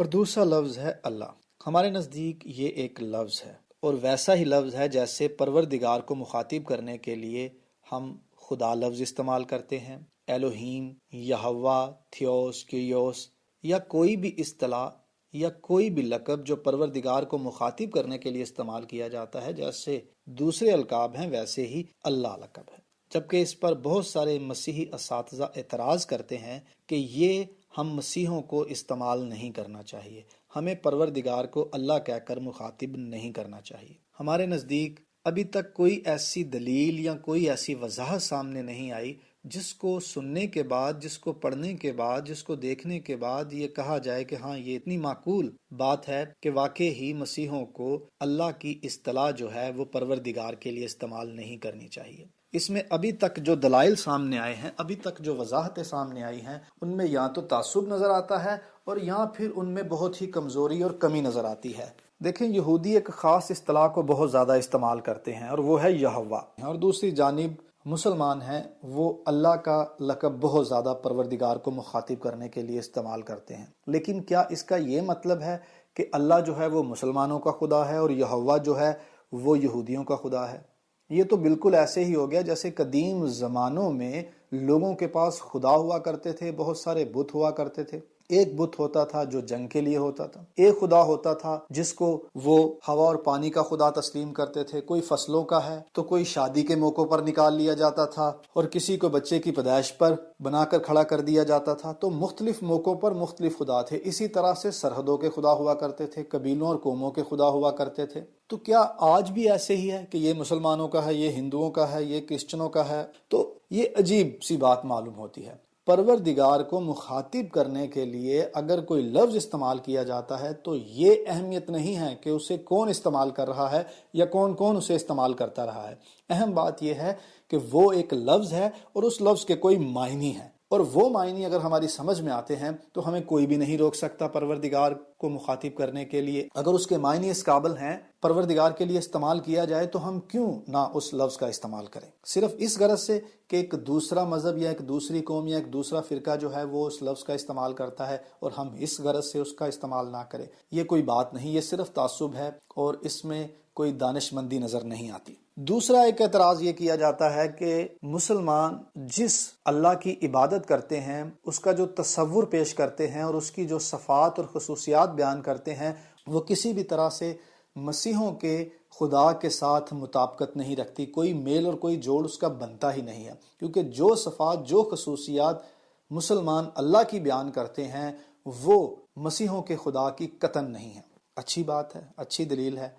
اور دوسرا لفظ ہے اللہ۔ ہمارے نزدیک یہ ایک لفظ ہے اور ویسا ہی لفظ ہے جیسے پروردگار کو مخاطب کرنے کے لیے ہم خدا لفظ استعمال کرتے ہیں، الوہیم، یہوہ، تھیوس، کیوس، یا کوئی بھی اصطلاح یا کوئی بھی لقب جو پروردگار کو مخاطب کرنے کے لیے استعمال کیا جاتا ہے، جیسے دوسرے القاب ہیں ویسے ہی اللہ لقب ہے۔ جبکہ اس پر بہت سارے مسیحی اساتذہ اعتراض کرتے ہیں کہ یہ ہم مسیحوں کو استعمال نہیں کرنا چاہیے، ہمیں پروردگار کو اللہ کہہ کر مخاطب نہیں کرنا چاہیے۔ ہمارے نزدیک ابھی تک کوئی ایسی دلیل یا کوئی ایسی وضاحت سامنے نہیں آئی جس کو سننے کے بعد، جس کو پڑھنے کے بعد، جس کو دیکھنے کے بعد یہ کہا جائے کہ ہاں یہ اتنی معقول بات ہے کہ واقع ہی مسیحوں کو اللہ کی اصطلاح جو ہے وہ پروردگار کے لیے استعمال نہیں کرنی چاہیے۔ اس میں ابھی تک جو دلائل سامنے آئے ہیں، ابھی تک جو وضاحتیں سامنے آئی ہیں، ان میں یا تو تعصب نظر آتا ہے اور یا پھر ان میں بہت ہی کمزوری اور کمی نظر آتی ہے۔ دیکھیں، یہودی ایک خاص اصطلاح کو بہت زیادہ استعمال کرتے ہیں اور وہ ہے یہوہ، اور دوسری جانب مسلمان ہیں وہ اللہ کا لقب بہت زیادہ پروردگار کو مخاطب کرنے کے لیے استعمال کرتے ہیں۔ لیکن کیا اس کا یہ مطلب ہے کہ اللہ جو ہے وہ مسلمانوں کا خدا ہے اور یہوہ جو ہے وہ یہودیوں کا خدا ہے؟ یہ تو بالکل ایسے ہی ہو گیا جیسے قدیم زمانوں میں لوگوں کے پاس خدا ہوا کرتے تھے، بہت سارے بت ہوا کرتے تھے۔ ایک بت ہوتا تھا جو جنگ کے لیے ہوتا تھا، ایک خدا ہوتا تھا جس کو وہ ہوا اور پانی کا خدا تسلیم کرتے تھے، کوئی فصلوں کا ہے تو کوئی شادی کے موقع پر نکال لیا جاتا تھا اور کسی کو بچے کی پیدائش پر بنا کر کھڑا کر دیا جاتا تھا۔ تو مختلف موقعوں پر مختلف خدا تھے۔ اسی طرح سے سرحدوں کے خدا ہوا کرتے تھے، قبیلوں اور قوموں کے خدا ہوا کرتے تھے۔ تو کیا آج بھی ایسے ہی ہے کہ یہ مسلمانوں کا ہے، یہ ہندوؤں کا ہے، یہ کرسچنوں کا ہے؟ تو یہ عجیب سی بات معلوم ہوتی ہے۔ پروردگار کو مخاطب کرنے کے لیے اگر کوئی لفظ استعمال کیا جاتا ہے تو یہ اہمیت نہیں ہے کہ اسے کون استعمال کر رہا ہے یا کون کون اسے استعمال کرتا رہا ہے۔ اہم بات یہ ہے کہ وہ ایک لفظ ہے اور اس لفظ کے کوئی معنی ہے، اور وہ معنی اگر ہماری سمجھ میں آتے ہیں تو ہمیں کوئی بھی نہیں روک سکتا پروردگار کو مخاطب کرنے کے لیے۔ اگر اس کے معنی اس قابل ہیں پروردگار کے لیے استعمال کیا جائے تو ہم کیوں نہ اس لفظ کا استعمال کریں، صرف اس غرض سے کہ ایک دوسرا مذہب یا ایک دوسری قوم یا ایک دوسرا فرقہ جو ہے وہ اس لفظ کا استعمال کرتا ہے اور ہم اس غرض سے اس کا استعمال نہ کریں۔ یہ کوئی بات نہیں، یہ صرف تعصب ہے اور اس میں کوئی دانش مندی نظر نہیں آتی۔ دوسرا ایک اعتراض یہ کیا جاتا ہے کہ مسلمان جس اللہ کی عبادت کرتے ہیں، اس کا جو تصور پیش کرتے ہیں اور اس کی جو صفات اور خصوصیات بیان کرتے ہیں، وہ کسی بھی طرح سے مسیحوں کے خدا کے ساتھ مطابقت نہیں رکھتی، کوئی میل اور کوئی جوڑ اس کا بنتا ہی نہیں ہے، کیونکہ جو صفات، جو خصوصیات مسلمان اللہ کی بیان کرتے ہیں وہ مسیحوں کے خدا کی قطعاً نہیں ہے۔ اچھی بات ہے، اچھی دلیل ہے،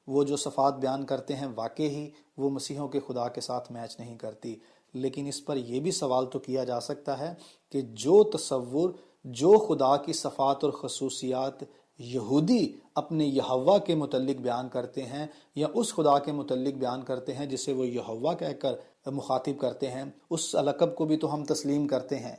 وہ جو صفات بیان کرتے ہیں واقع ہی وہ مسیحوں کے خدا کے ساتھ میچ نہیں کرتی۔ لیکن اس پر یہ بھی سوال تو کیا جا سکتا ہے کہ جو تصور، جو خدا کی صفات اور خصوصیات یہودی اپنے یہوہ کے متعلق بیان کرتے ہیں یا اس خدا کے متعلق بیان کرتے ہیں جسے وہ یہوہ کہہ کر مخاطب کرتے ہیں، اس لقب کو بھی تو ہم تسلیم کرتے ہیں۔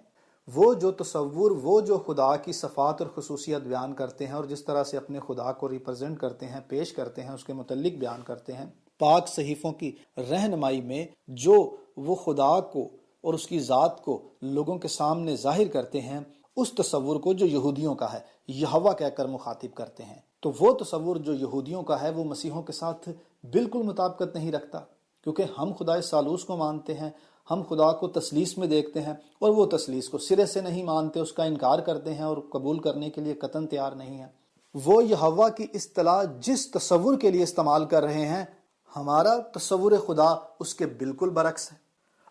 وہ جو تصور، وہ جو خدا کی صفات اور خصوصیت بیان کرتے ہیں اور جس طرح سے اپنے خدا کو ریپرزینٹ کرتے ہیں، پیش کرتے ہیں، اس کے متعلق بیان کرتے ہیں، پاک صحیفوں کی رہنمائی میں جو وہ خدا کو اور اس کی ذات کو لوگوں کے سامنے ظاہر کرتے ہیں، اس تصور کو جو یہودیوں کا ہے یہوہ کہہ کر مخاطب کرتے ہیں، تو وہ تصور جو یہودیوں کا ہے وہ مسیحوں کے ساتھ بالکل مطابقت نہیں رکھتا، کیونکہ ہم خدا ثالوث کو مانتے ہیں، ہم خدا کو تثلیث میں دیکھتے ہیں اور وہ تثلیث کو سرے سے نہیں مانتے، اس کا انکار کرتے ہیں اور قبول کرنے کے لیے قطعاً تیار نہیں ہیں۔ وہ یہوہ کی اصطلاح جس تصور کے لیے استعمال کر رہے ہیں، ہمارا تصور خدا اس کے بالکل برعکس ہے۔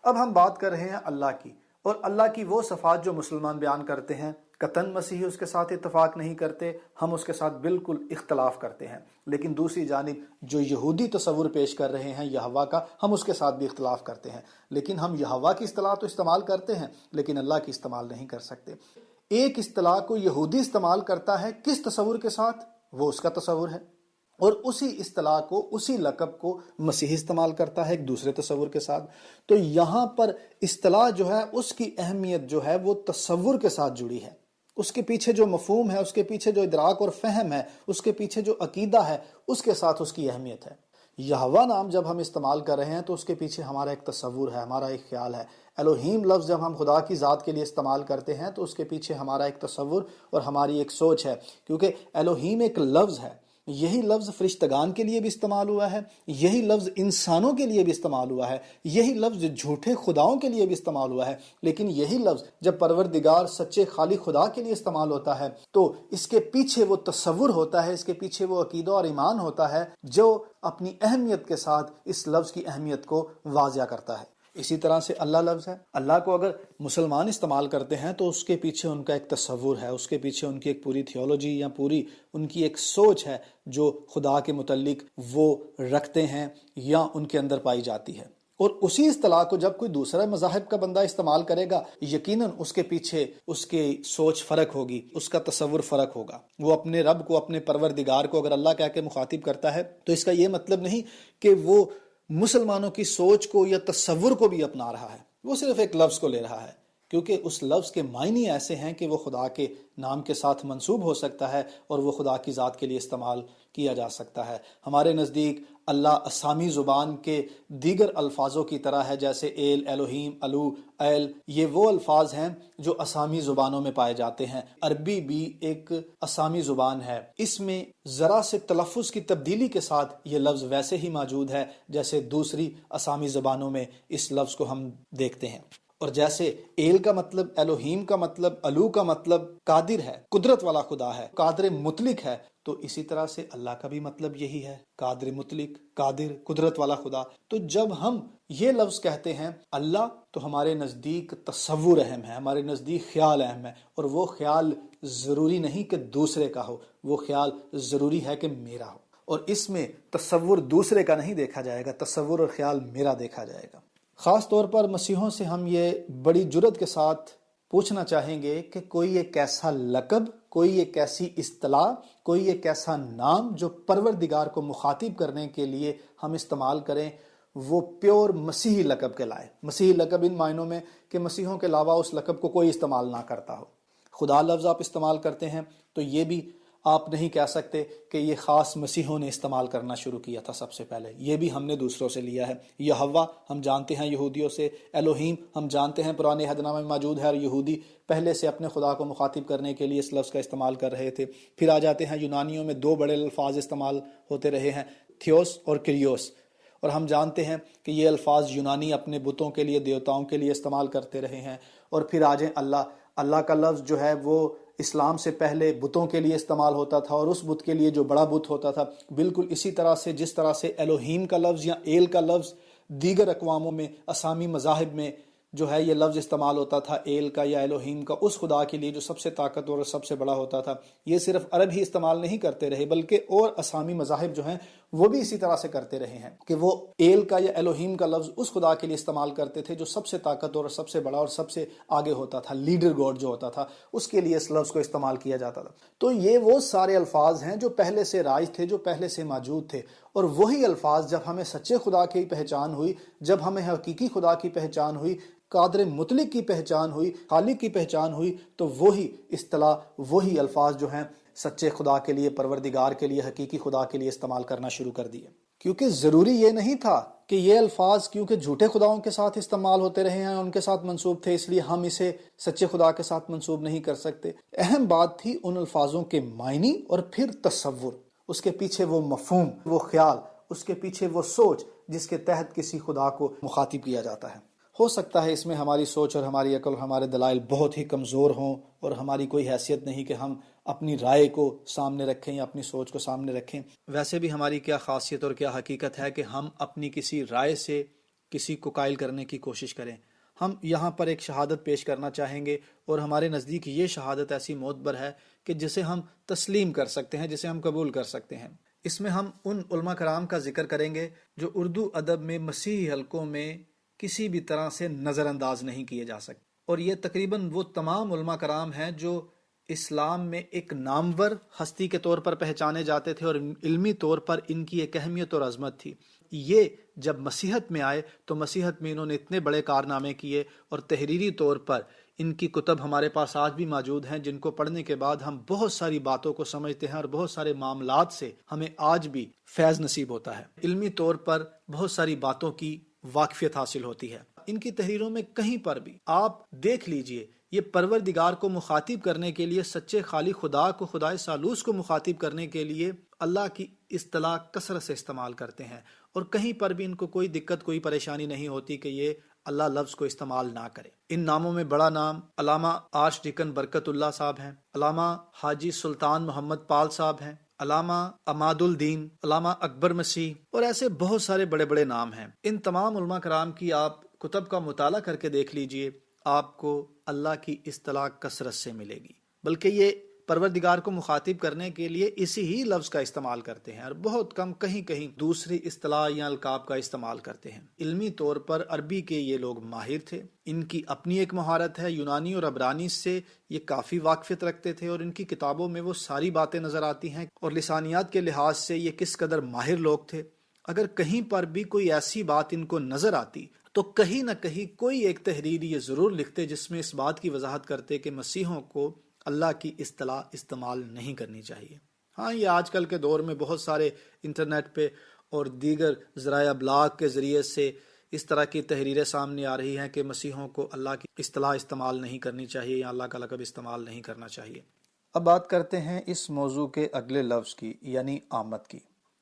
اب ہم بات کر رہے ہیں اللہ کی، اور اللہ کی وہ صفات جو مسلمان بیان کرتے ہیں، قطعاً مسیحی اس کے ساتھ اتفاق نہیں کرتے، ہم اس کے ساتھ بالکل اختلاف کرتے ہیں۔ لیکن دوسری جانب جو یہودی تصور پیش کر رہے ہیں یہوہ کا، ہم اس کے ساتھ بھی اختلاف کرتے ہیں۔ لیکن ہم یہوہ کی اصطلاح تو استعمال کرتے ہیں لیکن اللہ کی استعمال نہیں کر سکتے۔ ایک اصطلاح کو یہودی استعمال کرتا ہے کس تصور کے ساتھ؟ وہ اس کا تصور ہے، اور اسی اصطلاح کو، اسی لقب کو مسیحی استعمال کرتا ہے ایک دوسرے تصور کے ساتھ۔ تو یہاں پر اصطلاح جو ہے اس کی اہمیت جو ہے وہ تصور کے ساتھ جڑی ہے، اس کے پیچھے جو مفہوم ہے، اس کے پیچھے جو ادراک اور فہم ہے، اس کے پیچھے جو عقیدہ ہے، اس کے ساتھ اس کی اہمیت ہے۔ یہوہ نام جب ہم استعمال کر رہے ہیں تو اس کے پیچھے ہمارا ایک تصور ہے، ہمارا ایک خیال ہے۔ الوہیم لفظ جب ہم خدا کی ذات کے لیے استعمال کرتے ہیں تو اس کے پیچھے ہمارا ایک تصور اور ہماری ایک سوچ ہے، کیونکہ الوہیم ایک لفظ ہے، یہی لفظ فرشتگان کے لیے بھی استعمال ہوا ہے، یہی لفظ انسانوں کے لیے بھی استعمال ہوا ہے، یہی لفظ جھوٹے خداؤں کے لیے بھی استعمال ہوا ہے، لیکن یہی لفظ جب پروردگار سچے خالق خدا کے لیے استعمال ہوتا ہے تو اس کے پیچھے وہ تصور ہوتا ہے، اس کے پیچھے وہ عقیدہ اور ایمان ہوتا ہے جو اپنی اہمیت کے ساتھ اس لفظ کی اہمیت کو واضح کرتا ہے۔ اسی طرح سے اللہ لفظ ہے، اللہ کو اگر مسلمان استعمال کرتے ہیں تو اس کے پیچھے ان کا ایک تصور ہے، اس کے پیچھے ان کی ایک پوری تھیولوجی یا پوری ان کی ایک سوچ ہے جو خدا کے متعلق وہ رکھتے ہیں یا ان کے اندر پائی جاتی ہے۔ اور اسی اصطلاح کو جب کوئی دوسرا مذاہب کا بندہ استعمال کرے گا، یقیناً اس کے پیچھے اس کی سوچ فرق ہوگی، اس کا تصور فرق ہوگا۔ وہ اپنے رب کو، اپنے پروردگار کو اگر اللہ کہہ کے مخاطب کرتا ہے تو اس کا یہ مطلب نہیں کہ وہ مسلمانوں کی سوچ کو یا تصور کو بھی اپنا رہا ہے، وہ صرف ایک لفظ کو لے رہا ہے، کیونکہ اس لفظ کے معنی ایسے ہیں کہ وہ خدا کے نام کے ساتھ منسوب ہو سکتا ہے اور وہ خدا کی ذات کے لیے استعمال کیا جا سکتا ہے۔ ہمارے نزدیک اللہ اسامی زبان کے دیگر الفاظوں کی طرح ہے، جیسے ایل، الوہیم، الو، ایل، یہ وہ الفاظ ہیں جو اسامی زبانوں میں پائے جاتے ہیں۔ عربی بھی ایک اسامی زبان ہے، اس میں ذرا سے تلفظ کی تبدیلی کے ساتھ یہ لفظ ویسے ہی موجود ہے جیسے دوسری اسامی زبانوں میں اس لفظ کو ہم دیکھتے ہیں۔ اور جیسے ایل کا مطلب، الوہیم کا مطلب، الو کا مطلب قادر ہے، قدرت والا خدا ہے، قادر مطلق ہے، تو اسی طرح سے اللہ کا بھی مطلب یہی ہے، قادر مطلق، قادر، قدرت والا خدا۔ تو جب ہم یہ لفظ کہتے ہیں اللہ، تو ہمارے نزدیک تصور اہم ہے، ہمارے نزدیک خیال اہم ہے، اور وہ خیال ضروری نہیں کہ دوسرے کا ہو، وہ خیال ضروری ہے کہ میرا ہو، اور اس میں تصور دوسرے کا نہیں دیکھا جائے گا، تصور اور خیال میرا دیکھا جائے گا۔ خاص طور پر مسیحوں سے ہم یہ بڑی جرات کے ساتھ پوچھنا چاہیں گے کہ کوئی ایک ایسا لقب، کوئی ایک ایسی اصطلاح، کوئی ایک ایسا نام جو پروردگار کو مخاطب کرنے کے لیے ہم استعمال کریں، وہ پیور مسیحی لقب کہلائے۔ مسیحی لقب ان معنوں میں کہ مسیحوں کے علاوہ اس لقب کو کوئی استعمال نہ کرتا ہو۔ خدا لفظ آپ استعمال کرتے ہیں تو یہ بھی آپ نہیں کہہ سکتے کہ یہ خاص مسیحوں نے استعمال کرنا شروع کیا تھا سب سے پہلے، یہ بھی ہم نے دوسروں سے لیا ہے۔ یہوہ ہم جانتے ہیں یہودیوں سے، الوہیم ہم جانتے ہیں پرانے عہد نامہ میں موجود ہے، اور یہودی پہلے سے اپنے خدا کو مخاطب کرنے کے لیے اس لفظ کا استعمال کر رہے تھے۔ پھر آ جاتے ہیں یونانیوں میں دو بڑے الفاظ استعمال ہوتے رہے ہیں، تھیوس اور کریوس، اور ہم جانتے ہیں کہ یہ الفاظ یونانی اپنے بتوں کے لیے، دیوتاؤں کے لیے استعمال کرتے رہے ہیں۔ اور پھر آ جائیں اللہ کا لفظ جو ہے وہ اسلام سے پہلے بتوں کے لیے استعمال ہوتا تھا، اور اس بت کے لیے جو بڑا بت ہوتا تھا، بالکل اسی طرح سے جس طرح سے الوہیم کا لفظ یا ایل کا لفظ دیگر اقواموں میں، اسامی مذاہب میں جو ہے یہ لفظ استعمال ہوتا تھا ایل کا یا الوہیم کا، اس خدا کے لیے جو سب سے طاقتور اور سب سے بڑا ہوتا تھا، یہ صرف عرب ہی استعمال نہیں کرتے رہے بلکہ اور اسامی مذاہب جو ہیں وہ بھی اسی طرح سے کرتے رہے ہیں کہ وہ ایل کا یا الوہیم کا لفظ اس خدا کے لیے استعمال کرتے تھے جو سب سے طاقتور اور سب سے بڑا اور سب سے آگے ہوتا تھا، لیڈر گاڈ جو ہوتا تھا، اس کے لیے اس لفظ کو استعمال کیا جاتا تھا۔ تو یہ وہ سارے الفاظ ہیں جو پہلے سے رائج تھے، جو پہلے سے موجود تھے، اور وہی الفاظ جب ہمیں سچے خدا کی پہچان ہوئی، جب ہمیں حقیقی خدا کی پہچان ہوئی، قادر مطلق کی پہچان ہوئی، خالق کی پہچان ہوئی، تو وہی اصطلاح، وہی الفاظ جو ہیں سچے خدا کے لیے، پروردگار کے لیے، حقیقی خدا کے لیے استعمال کرنا شروع کر دیے۔ کیونکہ ضروری یہ نہیں تھا کہ یہ الفاظ کیونکہ جھوٹے خداؤں کے ساتھ استعمال ہوتے رہے ہیں، ان کے ساتھ منسوب تھے، اس لیے ہم اسے سچے خدا کے ساتھ منسوب نہیں کر سکتے۔ اہم بات تھی ان الفاظوں کے معنی اور پھر تصور، اس کے پیچھے وہ مفہوم، وہ خیال، اس کے پیچھے وہ سوچ جس کے تحت کسی خدا کو مخاطب کیا جاتا ہے۔ ہو سکتا ہے اس میں ہماری سوچ اور ہماری عقل اور ہمارے دلائل بہت ہی کمزور ہوں، اور ہماری کوئی حیثیت نہیں کہ ہم اپنی رائے کو سامنے رکھیں یا اپنی سوچ کو سامنے رکھیں۔ ویسے بھی ہماری کیا خاصیت اور کیا حقیقت ہے کہ ہم اپنی کسی رائے سے کسی کو قائل کرنے کی کوشش کریں۔ ہم یہاں پر ایک شہادت پیش کرنا چاہیں گے، اور ہمارے نزدیک یہ شہادت ایسی معتبر ہے کہ جسے ہم تسلیم کر سکتے ہیں، جسے ہم قبول کر سکتے ہیں۔ اس میں ہم ان علماء کرام کا ذکر کریں گے جو اردو ادب میں مسیحی حلقوں میں کسی بھی طرح سے نظر انداز نہیں کیے جا سکتے، اور یہ تقریباً وہ تمام علماء کرام ہیں جو اسلام میں ایک نامور ہستی کے طور پر پہچانے جاتے تھے، اور علمی طور پر ان کی ایک اہمیت اور عظمت تھی۔ یہ جب مسیحت میں آئے تو مسیحت میں انہوں نے اتنے بڑے کارنامے کیے، اور تحریری طور پر ان کی کتب ہمارے پاس آج بھی موجود ہیں، جن کو پڑھنے کے بعد ہم بہت ساری باتوں کو سمجھتے ہیں، اور بہت سارے معاملات سے ہمیں آج بھی فیض نصیب ہوتا ہے، علمی طور پر بہت ساری باتوں کی واقفیت حاصل ہوتی ہے۔ ان کی تحریروں میں کہیں پر بھی آپ دیکھ لیجئے یہ پروردگار کو مخاطب کرنے کے لیے، سچے خالی خدا کو، خدائے ثالوث کو مخاطب کرنے کے لیے اللہ کی اصطلاح کثرت سے استعمال کرتے ہیں، اور کہیں پر بھی ان کو کوئی دقت، کوئی پریشانی نہیں ہوتی کہ یہ اللہ لفظ کو استعمال نہ کرے۔ ان ناموں میں بڑا نام علامہ آرچ ڈیکن برکت اللہ صاحب ہیں، علامہ حاجی سلطان محمد پال صاحب ہیں، علامہ عماد الدین، علامہ اکبر مسیح، اور ایسے بہت سارے بڑے بڑے نام ہیں۔ ان تمام علماء کرام کی آپ کتب کا مطالعہ کر کے دیکھ لیجئے، آپ کو اللہ کی اصطلاح کثرت سے ملے گی، بلکہ یہ پروردگار کو مخاطب کرنے کے لیے اسی ہی لفظ کا استعمال کرتے ہیں، اور بہت کم کہیں کہیں دوسری اصطلاح یا القاب کا استعمال کرتے ہیں۔ علمی طور پر عربی کے یہ لوگ ماہر تھے، ان کی اپنی ایک مہارت ہے، یونانی اور عبرانی سے یہ کافی واقفیت رکھتے تھے، اور ان کی کتابوں میں وہ ساری باتیں نظر آتی ہیں، اور لسانیات کے لحاظ سے یہ کس قدر ماہر لوگ تھے۔ اگر کہیں پر بھی کوئی ایسی بات ان کو نظر آتی تو کہیں نہ کہیں کوئی ایک تحریر یہ ضرور لکھتے جس میں اس بات کی وضاحت کرتے کہ مسیحوں کو اللہ کی اصطلاح استعمال نہیں کرنی چاہیے۔ ہاں، یہ آج کل کے دور میں بہت سارے انٹرنیٹ پہ اور دیگر ذرائع ابلاغ کے ذریعے سے اس طرح کی تحریریں سامنے آ رہی ہیں کہ مسیحوں کو اللہ کی اصطلاح استعمال نہیں کرنی چاہیے یا اللہ کا لقب استعمال نہیں کرنا چاہیے۔ اب بات کرتے ہیں اس موضوع کے اگلے لفظ کی، یعنی آمد کی۔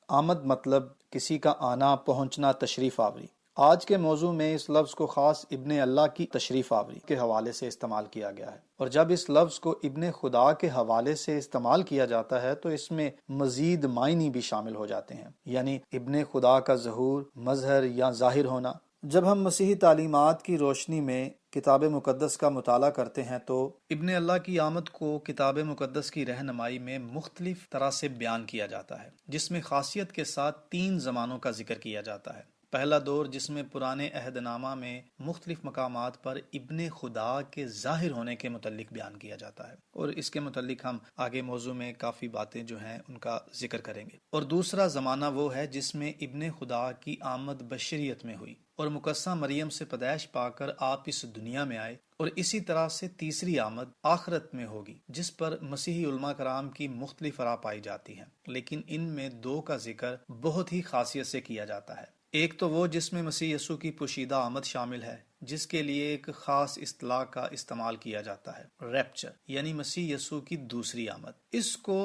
آمد مطلب کسی کا آنا، پہنچنا، تشریف آوری۔ آج کے موضوع میں اس لفظ کو خاص ابن اللہ کی تشریف آوری کے حوالے سے استعمال کیا گیا ہے، اور جب اس لفظ کو ابن خدا کے حوالے سے استعمال کیا جاتا ہے تو اس میں مزید معنی بھی شامل ہو جاتے ہیں، یعنی ابن خدا کا ظہور، مظہر یا ظاہر ہونا۔ جب ہم مسیحی تعلیمات کی روشنی میں کتاب مقدس کا مطالعہ کرتے ہیں تو ابن اللہ کی آمد کو کتاب مقدس کی رہنمائی میں مختلف طرح سے بیان کیا جاتا ہے، جس میں خاصیت کے ساتھ 3 زمانوں کا ذکر کیا جاتا ہے۔ پہلا دور جس میں پرانے عہد نامہ میں مختلف مقامات پر ابن خدا کے ظاہر ہونے کے متعلق بیان کیا جاتا ہے، اور اس کے متعلق ہم آگے موضوع میں کافی باتیں جو ہیں ان کا ذکر کریں گے۔ اور دوسرا زمانہ وہ ہے جس میں ابن خدا کی آمد بشریت میں ہوئی اور مقدسہ مریم سے پیدائش پا کر آپ اس دنیا میں آئے، اور اسی طرح سے تیسری آمد آخرت میں ہوگی جس پر مسیحی علماء کرام کی مختلف آراء پائی جاتی ہیں، لیکن ان میں 2 کا ذکر بہت ہی خاصیت سے کیا جاتا ہے۔ ایک تو وہ جس میں مسیح یسوع کی پوشیدہ آمد شامل ہے، جس کے لیے ایک خاص اصطلاح کا استعمال کیا جاتا ہے، ریپچر، یعنی مسیح یسوع کی دوسری آمد۔ اس کو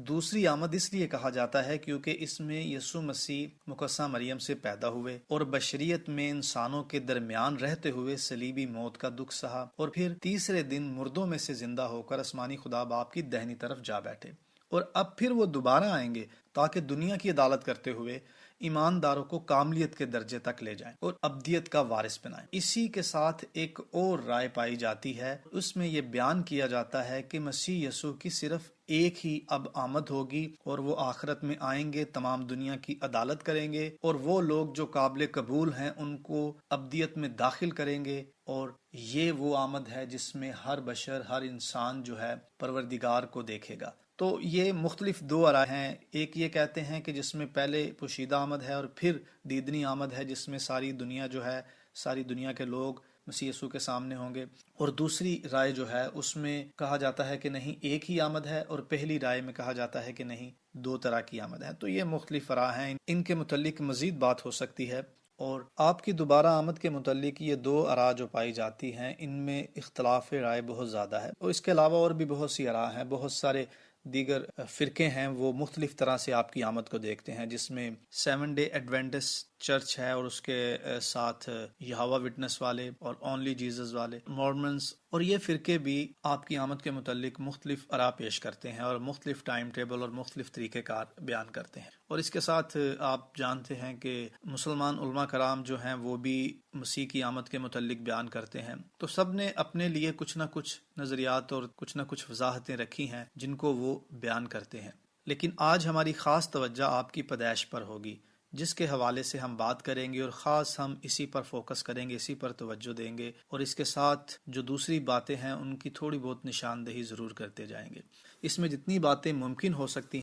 دوسری آمد اس لیے کہا جاتا ہے کیونکہ اس میں یسوع مسیح مقدسہ مریم سے پیدا ہوئے اور بشریت میں انسانوں کے درمیان رہتے ہوئے صلیبی موت کا دکھ سہا، اور پھر تیسرے دن مردوں میں سے زندہ ہو کر آسمانی خدا باپ کی دہنی طرف جا بیٹھے، اور اب پھر وہ دوبارہ آئیں گے تاکہ دنیا کی عدالت کرتے ہوئے ایمانداروں کو کاملیت کے درجے تک لے جائیں اور ابدیت کا وارث بنائیں۔ اسی کے ساتھ ایک اور رائے پائی جاتی ہے، اس میں یہ بیان کیا جاتا ہے کہ مسیح یسوع کی صرف ایک ہی اب آمد ہوگی، اور وہ آخرت میں آئیں گے، تمام دنیا کی عدالت کریں گے، اور وہ لوگ جو قابل قبول ہیں ان کو ابدیت میں داخل کریں گے، اور یہ وہ آمد ہے جس میں ہر بشر، ہر انسان جو ہے پروردگار کو دیکھے گا۔ تو یہ مختلف 2 آراء ہیں۔ ایک یہ کہتے ہیں کہ جس میں پہلے پوشیدہ آمد ہے اور پھر دیدنی آمد ہے جس میں ساری دنیا جو ہے، ساری دنیا کے لوگ مسیح یسوع کے سامنے ہوں گے، اور دوسری رائے جو ہے اس میں کہا جاتا ہے کہ نہیں، ایک ہی آمد ہے، اور پہلی رائے میں کہا جاتا ہے کہ نہیں، 2 طرح کی آمد ہے۔ تو یہ مختلف آراء ہیں، ان کے متعلق مزید بات ہو سکتی ہے، اور آپ کی دوبارہ آمد کے متعلق یہ 2 آراء جو پائی جاتی ہیں ان میں اختلاف رائے بہت زیادہ ہے، اور اس کے علاوہ اور بھی بہت سی آراء ہیں، بہت سارے دیگر فرقے ہیں، وہ مختلف طرح سے آپ کی آمد کو دیکھتے ہیں، جس میں 7 ڈے ایڈوینٹسٹ چرچ ہے، اور اس کے ساتھ یہوہ وٹنس والے اور اونلی جیزس والے، مورمنز، اور یہ فرقے بھی آپ کی آمد کے متعلق مختلف آراء پیش کرتے ہیں اور مختلف ٹائم ٹیبل اور مختلف طریقہ کار بیان کرتے ہیں۔ اور اس کے ساتھ آپ جانتے ہیں کہ مسلمان علماء کرام جو ہیں وہ بھی مسیح کی آمد کے متعلق بیان کرتے ہیں، تو سب نے اپنے لیے کچھ نہ کچھ نظریات اور کچھ نہ کچھ وضاحتیں رکھی ہیں جن کو وہ بیان کرتے ہیں، لیکن آج ہماری خاص توجہ آپ کی پیدائش پر ہوگی، جس کے حوالے سے ہم بات کریں گے، اور خاص ہم اسی پر فوکس کریں گے، اسی پر توجہ دیں گے، اور اس کے ساتھ جو دوسری باتیں ہیں ان کی تھوڑی بہت نشاندہی ضرور کرتے جائیں گے۔ اس میں جتنی باتیں ممکن ہو سکتی